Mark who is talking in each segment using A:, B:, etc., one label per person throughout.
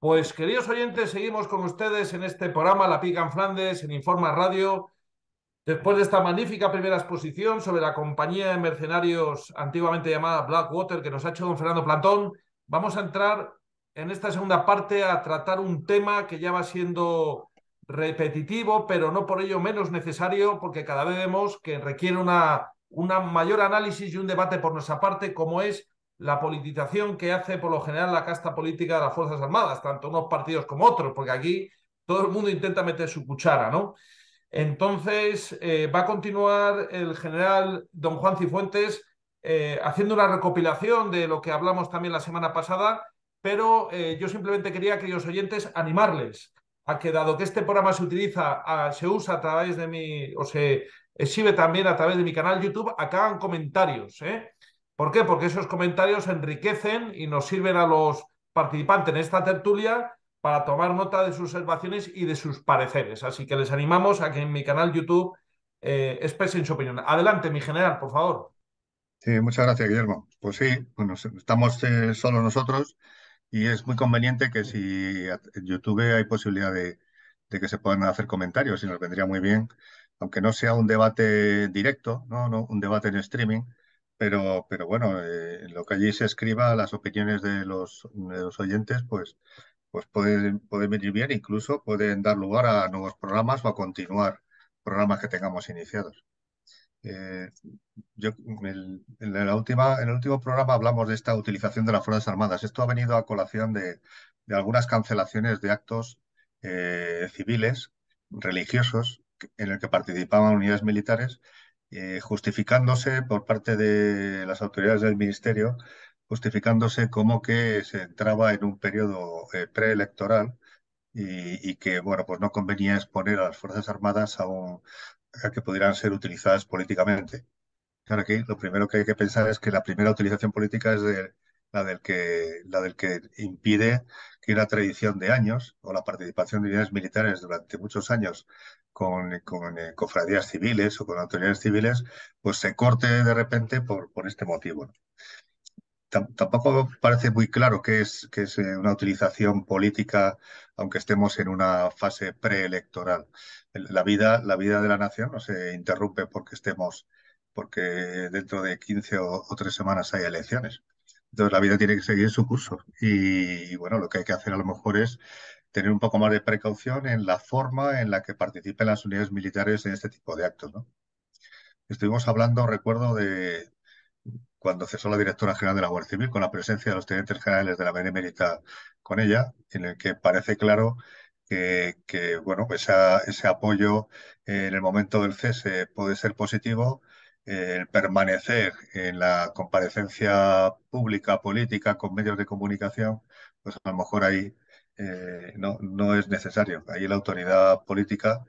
A: Pues queridos oyentes, seguimos con ustedes en este programa La Pica en Flandes, en Informa Radio. Después de esta magnífica primera exposición sobre la compañía de mercenarios antiguamente llamada Blackwater que nos ha hecho don Fernando Plantón, vamos a entrar en esta segunda parte a tratar un tema que ya va siendo repetitivo, pero no por ello menos necesario, porque cada vez vemos que requiere una mayor análisis y un debate por nuestra parte, como es la politización que hace por lo general la casta política de las Fuerzas Armadas, tanto unos partidos como otros, porque aquí todo el mundo intenta meter su cuchara, ¿no? Entonces, va a continuar el general don Juan Cifuentes haciendo una recopilación de lo que hablamos también la semana pasada, pero yo simplemente quería, queridos oyentes, animarles a que, dado que este programa se usa a través de o se exhibe también a través de mi canal YouTube, a que hagan comentarios, ¿eh? ¿Por qué? Porque esos comentarios enriquecen y nos sirven a los participantes en esta tertulia para tomar nota de sus observaciones y de sus pareceres. Así que les animamos a que en mi canal YouTube expresen su opinión. Adelante, mi general, por favor.
B: Sí, muchas gracias, Guillermo. Pues sí, bueno, estamos solo nosotros y es muy conveniente que si en YouTube hay posibilidad de que se puedan hacer comentarios y nos vendría muy bien, aunque no sea un debate directo, no, un debate en streaming, pero bueno, lo que allí se escriba, las opiniones de los oyentes, pues pueden venir bien, incluso pueden dar lugar a nuevos programas o a continuar programas que tengamos iniciados. Eh, en el último programa hablamos de esta utilización de las Fuerzas Armadas. Esto ha venido a colación de algunas cancelaciones de actos civiles, religiosos, en el que participaban unidades militares, justificándose por parte de las autoridades del ministerio, justificándose como que se entraba en un periodo preelectoral y que, bueno, pues no convenía exponer a las Fuerzas Armadas a que pudieran ser utilizadas políticamente. Claro, aquí lo primero que hay que pensar es que la primera utilización política es la del que impide que una tradición de años o la participación de unidades militares durante muchos años con cofradías civiles o con autoridades civiles, pues se corte de repente por este motivo, ¿no? Tampoco parece muy claro qué es una utilización política, aunque estemos en una fase preelectoral. La vida de la nación no se interrumpe porque dentro de 15 o 3 semanas hay elecciones. Entonces la vida tiene que seguir su curso. Y bueno, lo que hay que hacer a lo mejor es tener un poco más de precaución en la forma en la que participen las unidades militares en este tipo de actos, ¿no? Estuvimos hablando, recuerdo, de cuando cesó la directora general de la Guardia Civil, con la presencia de los tenientes generales de la Benemérita con ella, en el que parece claro bueno, pues ese apoyo en el momento del cese puede ser positivo. El permanecer en la comparecencia pública, política, con medios de comunicación, pues a lo mejor ahí no es necesario. Ahí la autoridad política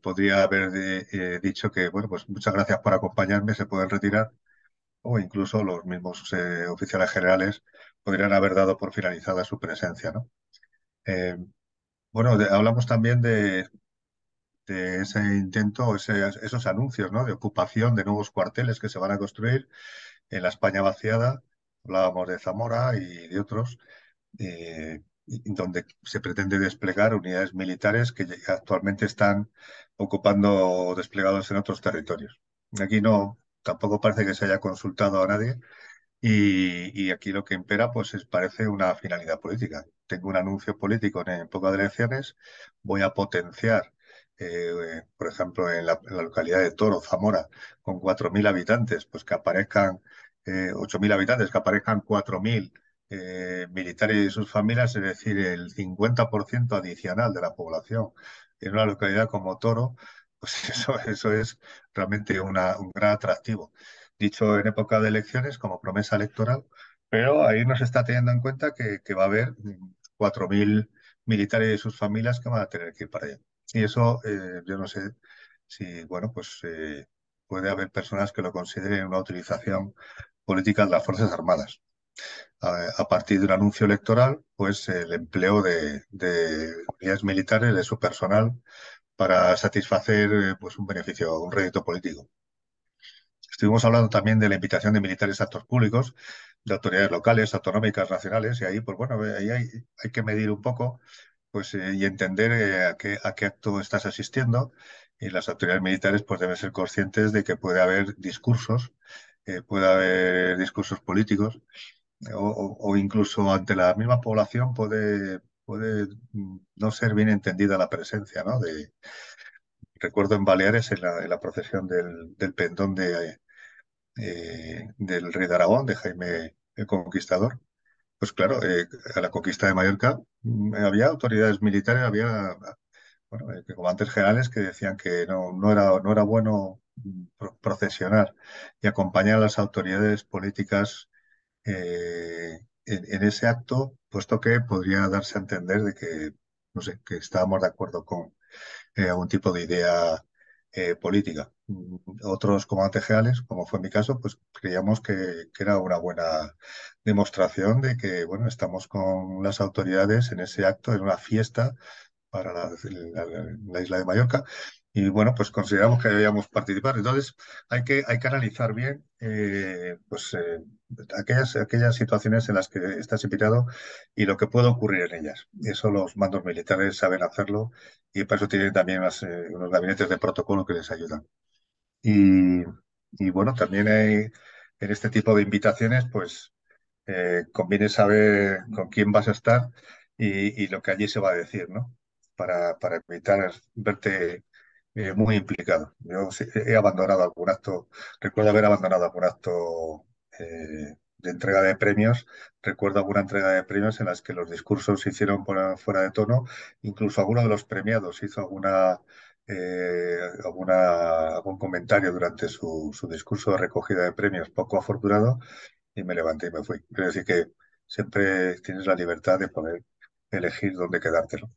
B: podría haber dicho que, bueno, pues muchas gracias por acompañarme, se pueden retirar, o incluso los mismos oficiales generales podrían haber dado por finalizada su presencia, ¿no? Eh, bueno, hablamos también de ese intento, esos anuncios, ¿no? De ocupación de nuevos cuarteles que se van a construir en la España vaciada. Hablábamos de Zamora y de otros, donde se pretende desplegar unidades militares que actualmente están ocupando o desplegados en otros territorios. Aquí no, tampoco parece que se haya consultado a nadie y aquí lo que impera, pues parece una finalidad política. Tengo un anuncio político en época de elecciones, voy a potenciar, por ejemplo, en la localidad de Toro, Zamora, con 4.000 habitantes, pues que aparezcan 8.000 habitantes, que aparezcan 4.000 militares y sus familias, es decir, el 50% adicional de la población en una localidad como Toro, pues eso es realmente un gran atractivo dicho en época de elecciones como promesa electoral, pero ahí no se está teniendo en cuenta que va a haber 4.000 militares y sus familias que van a tener que ir para allá. Y eso, yo no sé si, bueno, pues puede haber personas que lo consideren una utilización política de las Fuerzas Armadas. A partir de un anuncio electoral, pues el empleo de unidades militares, de su personal, para satisfacer pues un beneficio, un rédito político. Estuvimos hablando también de la invitación de militares a actos públicos. de autoridades locales, autonómicas, nacionales, y ahí, pues bueno, ahí hay que medir un poco pues, y entender a qué acto estás asistiendo. Y las autoridades militares pues deben ser conscientes de que puede haber discursos políticos, o incluso ante la misma población puede no ser bien entendida la presencia, ¿no? Recuerdo en Baleares, en la procesión del pendón del rey de Aragón, de Jaime el Conquistador. Pues claro, a la conquista de Mallorca había autoridades militares, había bueno, comandantes generales que decían que no era bueno procesionar y acompañar a las autoridades políticas en ese acto, puesto que podría darse a entender de que, no sé, que estábamos de acuerdo con algún tipo de idea política. Otros comandantes generales, como fue mi caso, pues creíamos que era una buena demostración de que, bueno, estamos con las autoridades en ese acto, en una fiesta para la isla de Mallorca. Y bueno, pues consideramos que debíamos participar. Entonces, hay que analizar bien pues, aquellas situaciones en las que estás invitado y lo que puede ocurrir en ellas. Eso los mandos militares saben hacerlo y para eso tienen también unos gabinetes de protocolo que les ayudan. Y, y bueno, también en este tipo de invitaciones, pues conviene saber con quién vas a estar y lo que allí se va a decir, ¿no? Para evitar verte muy implicado. Yo sí, he abandonado algún acto, recuerdo haber abandonado algún acto de entrega de premios, recuerdo alguna entrega de premios en las que los discursos se hicieron fuera de tono, incluso alguno de los premiados hizo algún comentario durante su discurso de recogida de premios poco afortunado y me levanté y me fui. Quiero decir que siempre tienes la libertad de poder elegir dónde quedarte, ¿no?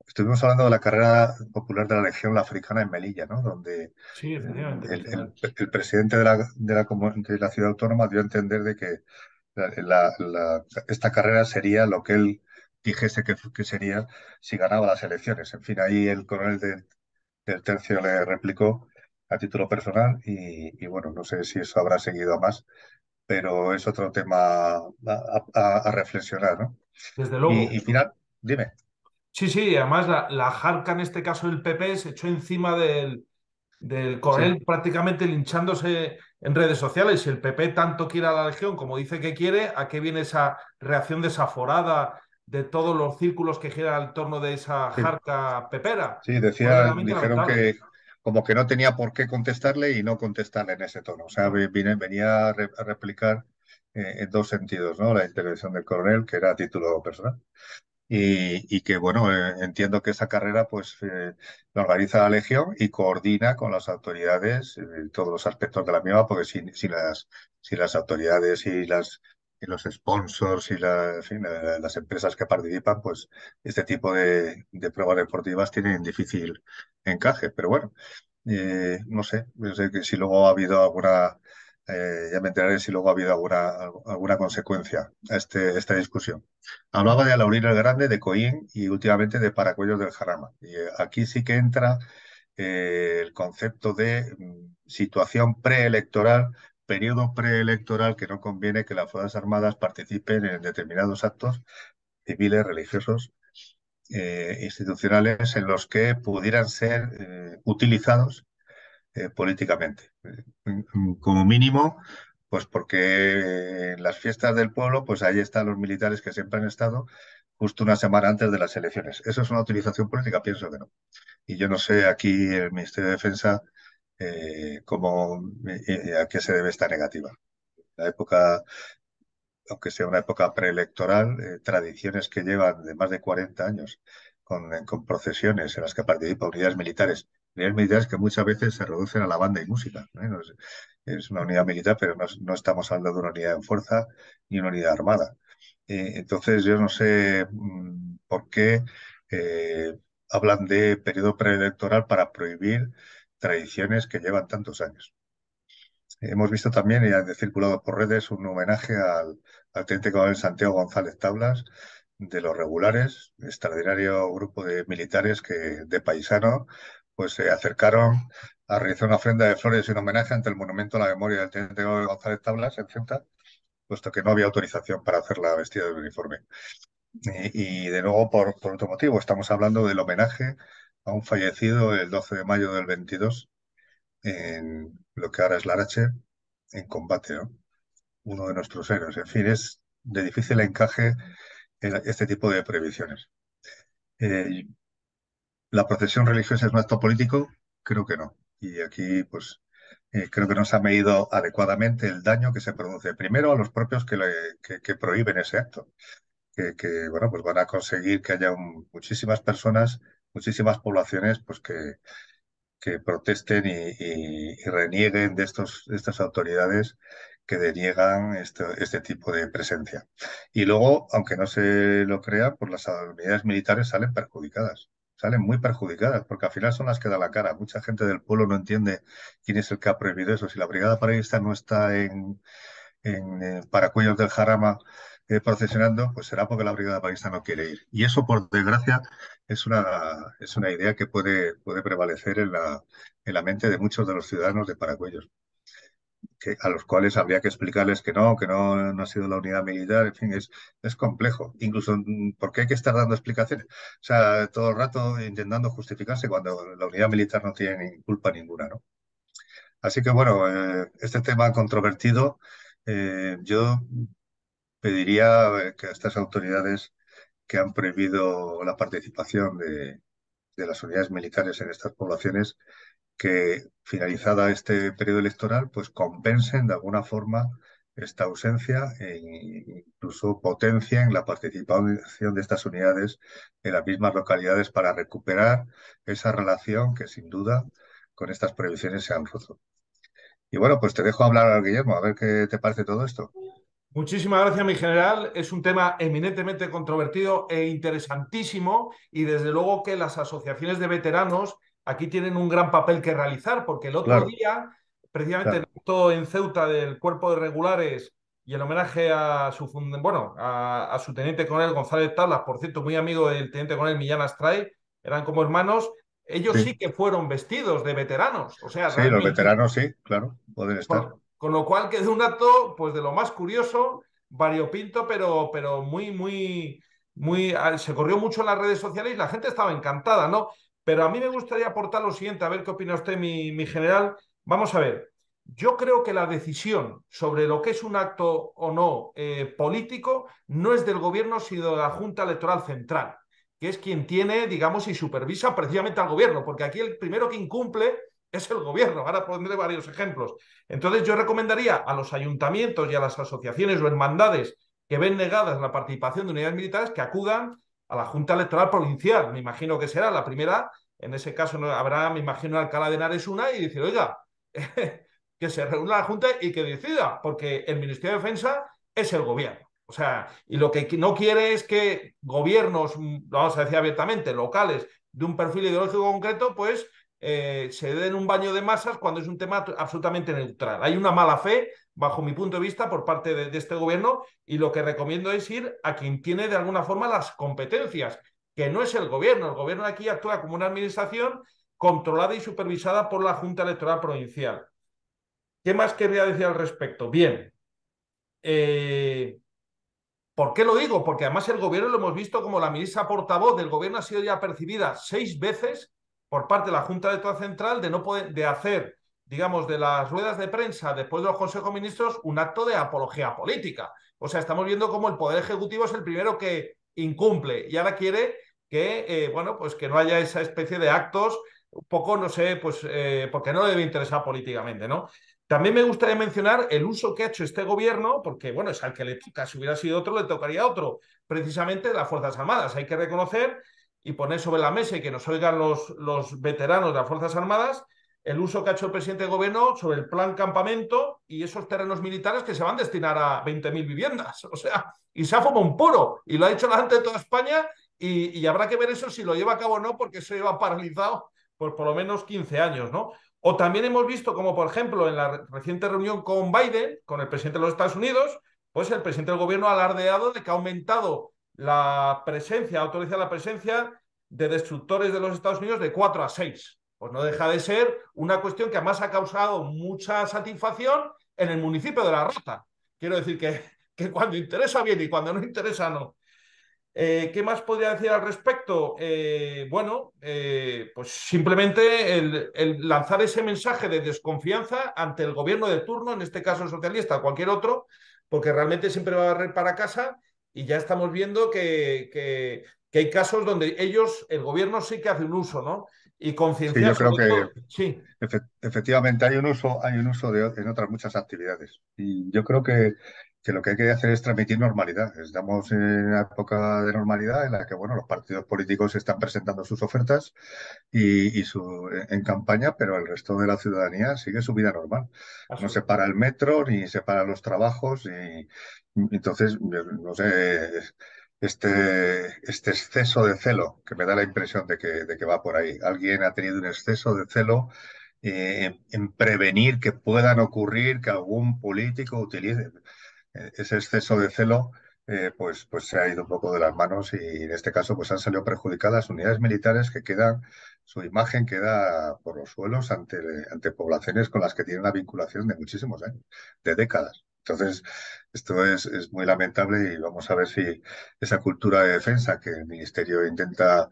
B: Estuvimos hablando de la carrera popular de la Legión Africana en Melilla, ¿no? Donde
A: Sí, efectivamente, mencionar.
B: el presidente de la ciudad autónoma dio a entender de que esta carrera sería lo que él dijese que sería si ganaba las elecciones. En fin, ahí el coronel del tercio le replicó a título personal y bueno, no sé si eso habrá seguido a más, pero es otro tema a reflexionar, ¿no?
A: Desde
B: Y
A: luego.
B: final, dime.
A: Sí, sí, además la jarca en este caso del PP se echó encima del
B: Sí,
A: coronel prácticamente linchándose en redes sociales. Si el PP tanto quiere a la Legión como dice que quiere, ¿a qué viene esa reacción desaforada de todos los círculos que giran en torno de esa
B: sí,
A: jarca pepera?
B: sí,
A: Fue realmente
B: dijeron
A: lamentable.
B: que como que no tenía por qué contestarle y no contestarle en ese tono. O sea,
A: No.
B: venía a replicar en dos sentidos, ¿no? La intervención del coronel, que era a título personal. Y que, bueno, entiendo que esa carrera pues la organiza la Legión y coordina con las autoridades todos los aspectos de la misma, porque si las autoridades y los sponsors y en fin, las empresas que participan, pues este tipo de pruebas deportivas tienen difícil encaje. Pero bueno, no sé que si luego ha habido ya me enteraré si luego ha habido alguna consecuencia a esta discusión. Hablaba de Alaurino el Grande, de Coín y últimamente de Paracuellos del Jarama. Y aquí sí que entra el concepto de situación preelectoral, periodo preelectoral, que no conviene que las Fuerzas Armadas participen en determinados actos civiles, religiosos, institucionales, en los que pudieran ser utilizados políticamente. Como mínimo, pues porque en las fiestas del pueblo, pues ahí están los militares que siempre han estado justo una semana antes de las elecciones. ¿Eso es una utilización política? Pienso que no. Y yo no sé aquí el Ministerio de Defensa a qué se debe esta negativa. La época, aunque sea una época preelectoral, tradiciones que llevan de más de 40 años con procesiones en las que participan unidades militares que muchas veces se reducen a la banda y música, ¿eh? Es una unidad militar, pero no estamos hablando de una unidad en fuerza ni una unidad armada. Entonces, yo no sé por qué hablan de periodo preelectoral para prohibir tradiciones que llevan tantos años. Hemos visto también y ha circulado por redes un homenaje al teniente coronel Santiago González Tablas de los regulares, extraordinario grupo de militares que de paisano pues se acercaron a realizar una ofrenda de flores y un homenaje ante el monumento a la memoria del teniente coronel González Tablas en Ceuta, puesto que no había autorización para hacerla vestida de uniforme. Y de nuevo, por otro motivo, estamos hablando del homenaje a un fallecido el 12 de mayo del 22 en lo que ahora es Larache, en combate, ¿no? Uno de nuestros héroes. En fin, es de difícil encaje este tipo de prohibiciones. Eh, ¿La procesión religiosa es un acto político? Creo que no. Y aquí, pues, creo que no se ha medido adecuadamente el daño que se produce. Primero a los propios que prohíben ese acto, bueno, pues van a conseguir que haya muchísimas personas, muchísimas poblaciones, pues que protesten y renieguen de estas autoridades que deniegan este tipo de presencia. Y luego, aunque no se lo crea, pues las unidades militares salen perjudicadas. Salen muy perjudicadas, porque al final son las que dan la cara. Mucha gente del pueblo no entiende quién es el que ha prohibido eso. Si la brigada paraísta no está en Paracuellos del Jarama procesionando, pues será porque la brigada paraísta no quiere ir. Y eso, por desgracia, es una idea que puede prevalecer en la mente de muchos de los ciudadanos de Paracuellos, a los cuales habría que explicarles que no ha sido la unidad militar, en fin, es complejo. Incluso porque hay que estar dando explicaciones. O sea, todo el rato intentando justificarse cuando la unidad militar no tiene ni culpa ninguna, ¿no? Así que bueno, este tema controvertido, yo pediría que a estas autoridades que han prohibido la participación de las unidades militares en estas poblaciones, que finalizada este periodo electoral, pues compensen de alguna forma esta ausencia e incluso potencien la participación de estas unidades en las mismas localidades para recuperar esa relación que sin duda con estas prohibiciones se han roto. Y bueno, pues te dejo hablar, Guillermo, a ver qué te parece todo esto.
A: Muchísimas gracias, mi general. Es un tema eminentemente controvertido e interesantísimo y desde luego que las asociaciones de veteranos aquí tienen un gran papel que realizar porque el otro
B: Claro,
A: día, precisamente en
B: claro.
A: el acto en Ceuta del Cuerpo de Regulares y el homenaje a a su teniente coronel González Tablas, por cierto, muy amigo del teniente coronel Millán Astray, eran como hermanos, ellos sí
B: Sí,
A: que fueron vestidos de veteranos, o sea,
B: sí, los
A: realmente
B: veteranos sí, claro, pueden estar.
A: con lo cual quedó un acto, pues de lo más curioso, variopinto, pero se corrió mucho en las redes sociales y la gente estaba encantada, ¿no? Pero a mí me gustaría aportar lo siguiente, a ver qué opina usted, mi general. Vamos a ver, yo creo que la decisión sobre lo que es un acto o no político no es del gobierno, sino de la Junta Electoral Central, que es quien tiene, digamos, y supervisa precisamente al gobierno, porque aquí el primero que incumple es el gobierno. Ahora pondré varios ejemplos. Entonces yo recomendaría a los ayuntamientos y a las asociaciones o hermandades que ven negadas la participación de unidades militares que acudan a la Junta Electoral Provincial. Me imagino que será la primera. En ese caso no habrá, me imagino, Alcalá de Henares una y dice, oiga, que se reúna la Junta y que decida, porque el Ministerio de Defensa es el gobierno. O sea, y lo que no quiere es que gobiernos, vamos a decir abiertamente, locales, de un perfil ideológico concreto, pues se den un baño de masas cuando es un tema absolutamente neutral. Hay una mala fe, bajo mi punto de vista, por parte de este gobierno y lo que recomiendo es ir a quien tiene de alguna forma las competencias, que no es el gobierno. El gobierno aquí actúa como una administración controlada y supervisada por la Junta Electoral Provincial. ¿Qué más querría decir al respecto? Bien, eh, ¿por qué lo digo? Porque además el gobierno lo hemos visto como la ministra portavoz del gobierno ha sido ya percibida 6 veces por parte de la Junta Electoral Central de no poder, de hacer, digamos, de las ruedas de prensa después de los Consejos de Ministros un acto de apología política. O sea, estamos viendo cómo el Poder Ejecutivo es el primero que incumple y ahora quiere que, bueno, pues que no haya esa especie de actos un poco, no sé, pues porque no le debe interesar políticamente, ¿no? También me gustaría mencionar el uso que ha hecho este gobierno, porque bueno, es al que le toca, si hubiera sido otro, le tocaría a otro, precisamente las Fuerzas Armadas. Hay que reconocer y poner sobre la mesa y que nos oigan los veteranos de las Fuerzas Armadas el uso que ha hecho el presidente del gobierno sobre el plan campamento y esos terrenos militares que se van a destinar a 20.000 viviendas. O sea, y se ha fumado un puro y lo ha hecho la gente de toda España y habrá que ver eso si lo lleva a cabo o no, porque eso lleva paralizado por lo menos 15 años, ¿no? O también hemos visto como, por ejemplo, en la reciente reunión con Biden, con el presidente de los Estados Unidos, pues el presidente del gobierno ha alardeado de que ha aumentado la presencia, ha autorizado la presencia de destructores de los Estados Unidos de 4 a 6. Pues no deja de ser una cuestión que además ha causado mucha satisfacción en el municipio de La Rota. Quiero decir que que cuando interesa bien y cuando no interesa no. ¿Qué más podría decir al respecto? Bueno, pues simplemente el lanzar ese mensaje de desconfianza ante el gobierno de turno, en este caso socialista o cualquier otro, porque realmente siempre va a barrer para casa y ya estamos viendo que hay casos donde ellos, el gobierno sí que hace un uso, ¿no? Y
B: Sí,
A: concienciar
B: yo creo
A: sobre
B: que
A: todo. Sí,
B: efectivamente hay un uso en otras muchas actividades. Y yo creo que lo que hay que hacer es transmitir normalidad. Estamos en una época de normalidad en la que, bueno, los partidos políticos están presentando sus ofertas en campaña, pero el resto de la ciudadanía sigue su vida normal. No se para el metro, ni se para los trabajos, entonces, no sé, este exceso de celo, que me da la impresión de que va por ahí. Alguien ha tenido un exceso de celo en prevenir que puedan ocurrir, que algún político utilice ese exceso de celo, pues se ha ido un poco de las manos y en este caso pues han salido perjudicadas unidades militares que quedan, su imagen queda por los suelos ante poblaciones con las que tienen una vinculación de muchísimos años, de décadas. Entonces, esto es muy lamentable y vamos a ver si esa cultura de defensa que el Ministerio intenta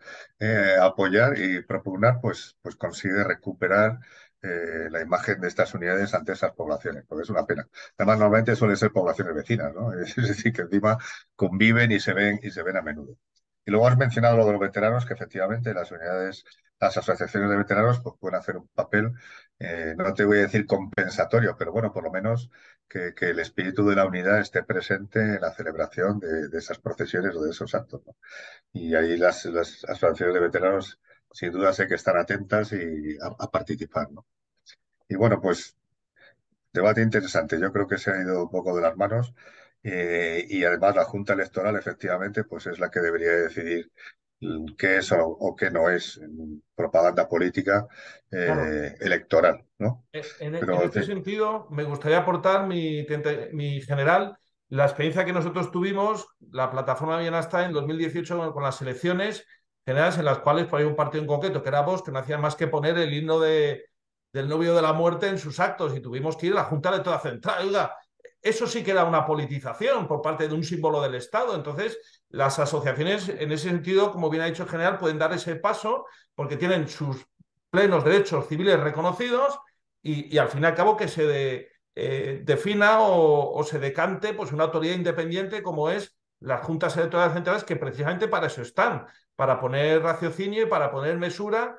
B: apoyar y propugnar, pues consigue recuperar la imagen de estas unidades ante esas poblaciones, porque es una pena. Además, normalmente suelen ser poblaciones vecinas, ¿no? Es decir, que encima conviven y se ven a menudo. Y luego has mencionado lo de los veteranos, que efectivamente las unidades, las asociaciones de veteranos, pues pueden hacer un papel, no te voy a decir compensatorio, pero bueno, por lo menos que el espíritu de la unidad esté presente en la celebración de esas procesiones o de esos actos, ¿no? Y ahí las asociaciones de veteranos, sin duda, sé que están atentas y a participar, ¿no? Y bueno, pues debate interesante. Yo creo que se ha ido un poco de las manos y además la Junta Electoral efectivamente pues es la que debería decidir qué es o qué no es propaganda política
A: claro.
B: electoral, ¿no?
A: En
B: Pero
A: este sentido, me gustaría aportar mi general, la experiencia que nosotros tuvimos, la plataforma Bienasta en 2018 con las elecciones generales en las cuales por ahí un partido en concreto, que era Vox, que no hacía más que poner el himno del novio de la muerte en sus actos y tuvimos que ir a la Junta Electoral Central. Oiga, eso sí que era una politización por parte de un símbolo del Estado. Entonces, las asociaciones, en ese sentido, como bien ha dicho el general, pueden dar ese paso porque tienen sus plenos derechos civiles reconocidos y al fin y al cabo que defina o se decante pues una autoridad independiente como es las juntas electorales centrales que precisamente para eso están, para poner raciocinio y para poner mesura,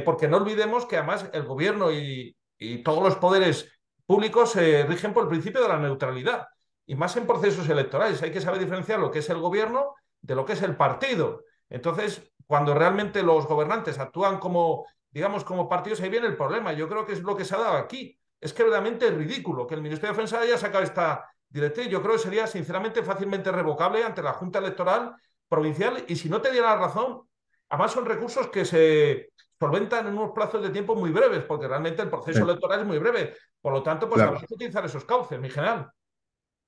A: porque no olvidemos que además el gobierno y todos los poderes públicos se rigen por el principio de la neutralidad y más en procesos electorales. Hay que saber diferenciar lo que es el gobierno de lo que es el partido. Entonces, cuando realmente los gobernantes actúan como digamos, como partidos, ahí viene el problema. Yo creo que es lo que se ha dado aquí. Es que realmente es ridículo que el Ministerio de Defensa haya sacado esta directriz. Yo creo que sería, sinceramente, fácilmente revocable ante la Junta Electoral Provincial y si no te diera la razón, además son recursos que se solventan en unos plazos de tiempo muy breves, porque realmente el proceso electoral es muy breve. Por lo tanto, pues
B: claro,
A: habrá que utilizar esos cauces, mi general.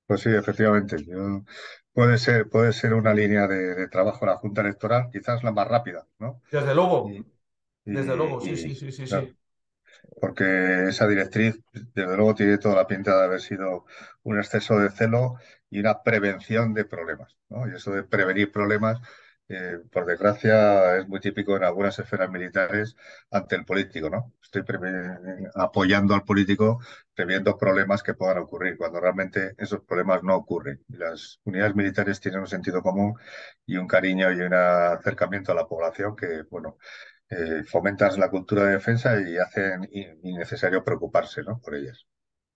B: pues sí, efectivamente. Puede ser una línea de trabajo la Junta Electoral, quizás la más rápida, ¿no? Y,
A: Desde luego, sí, sí, sí, sí,
B: claro,
A: sí.
B: porque esa directriz, desde luego, tiene toda la pinta de haber sido un exceso de celo y una prevención de problemas, ¿no? Y eso de prevenir problemas, por desgracia, es muy típico en algunas esferas militares ante el político, ¿no? Apoyando al político, previendo problemas que puedan ocurrir, cuando realmente esos problemas no ocurren. Y las unidades militares tienen un sentido común y un cariño y un acercamiento a la población que, bueno, fomentan la cultura de defensa y hacen innecesario preocuparse, ¿no? Por ellas.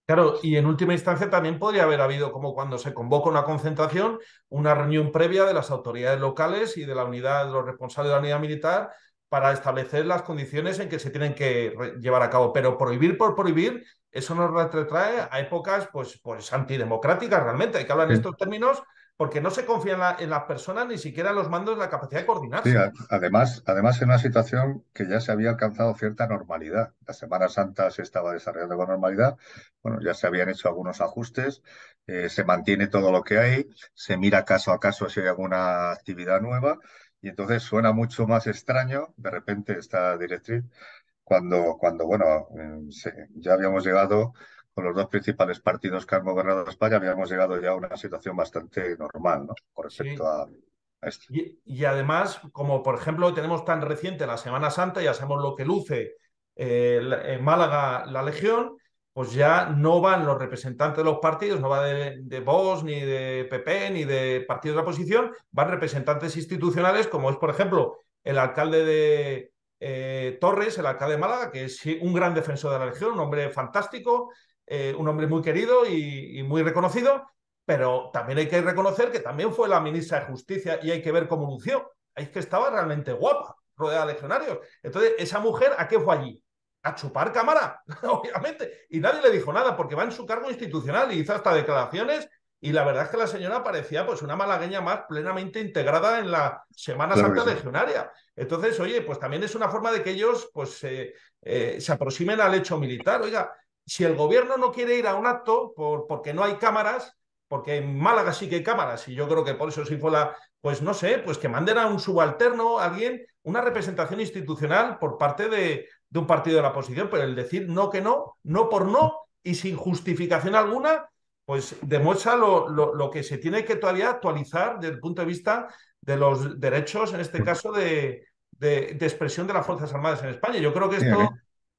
A: Claro, y en última instancia también podría haber habido, como cuando se convoca una concentración, una reunión previa de las autoridades locales y de la unidad, de los responsables de la unidad militar, para establecer las condiciones en que se tienen que llevar a cabo. Pero prohibir por prohibir, eso nos retrotrae a épocas pues antidemocráticas realmente. Hay que hablar en
B: Sí,
A: estos términos porque no se confía en las personas, ni siquiera en los mandos, en la capacidad de
B: sí,
A: coordinarse.
B: además en una situación que ya se había alcanzado cierta normalidad. La Semana Santa se estaba desarrollando con normalidad, bueno, ya se habían hecho algunos ajustes, se mantiene todo lo que hay, se mira caso a caso si hay alguna actividad nueva y entonces suena mucho más extraño de repente esta directriz cuando bueno, ya habíamos llegado con los dos principales partidos que han gobernado España, habíamos llegado ya a una situación bastante normal, ¿no? Con respecto
A: Sí.
B: a esto.
A: Y además, como por ejemplo tenemos tan reciente la Semana Santa, ya sabemos lo que luce en Málaga la Legión, pues ya no van los representantes de los partidos, no va de Vox, ni de PP, ni de partidos de la oposición, van representantes institucionales, como es por ejemplo el alcalde de Torres, el alcalde de Málaga, que es un gran defensor de la Legión, un hombre fantástico, un hombre muy querido y muy reconocido, pero también hay que reconocer que también fue la ministra de Justicia y hay que ver cómo lució. Es que estaba realmente guapa, rodeada de legionarios. Entonces, esa mujer, ¿a qué fue allí? A chupar cámara, obviamente. Y nadie le dijo nada porque va en su cargo institucional y hizo hasta declaraciones. Y la verdad es que la señora parecía pues una malagueña más plenamente integrada en la Semana
B: Claro que
A: Santa
B: sí.
A: legionaria. Entonces, oye, pues también es una forma de que ellos pues se aproximen al hecho militar. Oiga, si el gobierno no quiere ir a un acto porque no hay cámaras, porque en Málaga sí que hay cámaras y yo creo que por eso sí fue pues no sé, pues que manden a un subalterno, a alguien, una representación institucional por parte de un partido de la oposición, pero el decir no que no, no por no y sin justificación alguna, pues demuestra lo que se tiene que todavía actualizar desde el punto de vista de los derechos, en este caso, de expresión de las Fuerzas Armadas en España. Yo creo que
B: Sí,
A: esto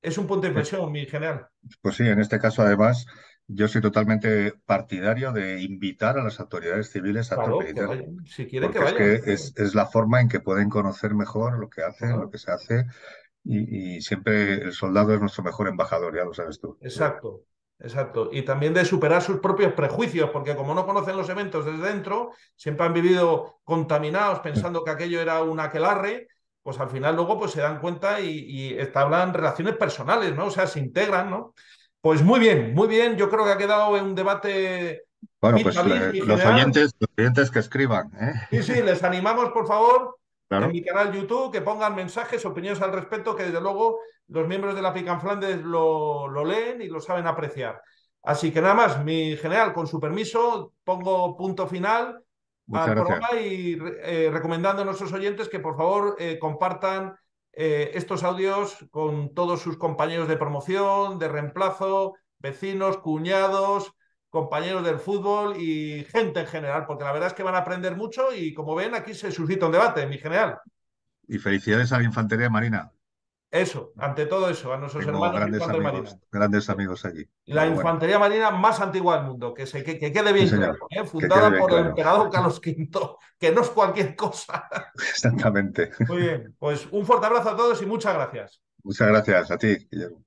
A: es un punto de
B: eh,
A: inflexión, mi general.
B: pues sí, en este caso además yo soy totalmente partidario de invitar a las autoridades civiles a actos
A: Claro, que
B: militares,
A: vayan. Si quieren, que
B: porque es que
A: vayan.
B: es la forma en que pueden conocer mejor lo que hacen, lo
A: Ajá.
B: que se hace, y siempre el soldado es nuestro mejor embajador, ya lo sabes tú.
A: Exacto, exacto. Y también de superar sus propios prejuicios, porque como no conocen los eventos desde dentro, siempre han vivido contaminados pensando que aquello era un aquelarre, pues al final luego pues se dan cuenta y establecen relaciones personales, ¿no? O sea, se integran, ¿no? Pues muy bien, yo creo que ha quedado en un debate
B: Bueno,
A: vis
B: pues
A: a vis, mi general.
B: los oyentes que escriban, ¿eh?
A: Sí, sí, les animamos, por favor, en
B: Claro,
A: mi canal YouTube, que pongan mensajes, opiniones al respecto, que desde luego los miembros de la Pican Flandes lo leen y lo saben apreciar. Así que nada más, mi general, con su permiso, pongo punto final
B: muchas
A: al
B: gracias.
A: programa y recomendando a nuestros oyentes que por favor compartan estos audios con todos sus compañeros de promoción, de reemplazo, vecinos, cuñados, compañeros del fútbol y gente en general, porque la verdad es que van a aprender mucho y como ven, aquí se suscita un debate, mi general.
B: Y felicidades a la Infantería Marina.
A: Eso, ante todo eso, a nuestros
B: Tengo
A: hermanos infantes marinos.
B: grandes amigos allí.
A: La
B: Enhorabuena.
A: infantería marina más antigua del mundo, que quede
B: Sí,
A: bien
B: señor.
A: claro,
B: Que quede
A: fundada
B: bien
A: por el
B: claro.
A: emperador Carlos V, que no es cualquier cosa.
B: Exactamente.
A: Muy bien, pues un fuerte abrazo a todos y muchas gracias.
B: Muchas gracias a ti, Guillermo.